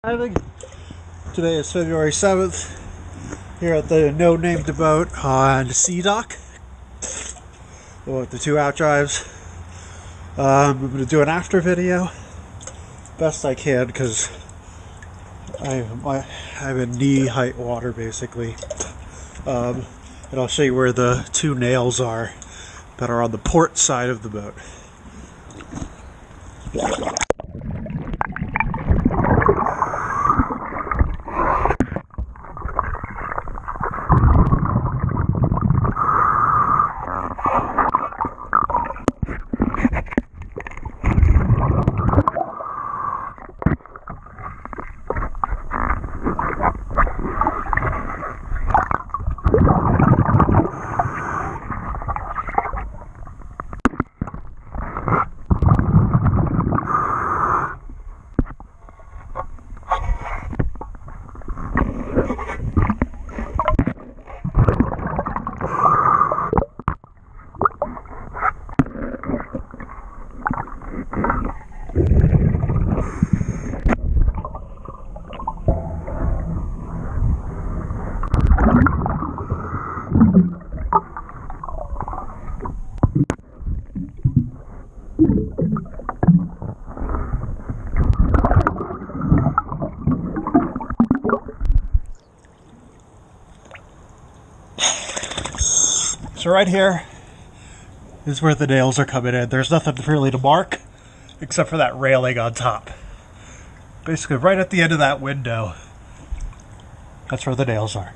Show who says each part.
Speaker 1: Driving. Today is February 7th here at the No Named Boat on Sea Dock with the 2 out drives. I'm going to do an after video best I can because I'm in knee height water basically. And I'll show you where the 2 nails are that are on the port side of the boat. So right here is where the nails are coming in. There's nothing really to mark except for that railing on top. Basically right at the end of that window, that's where the nails are.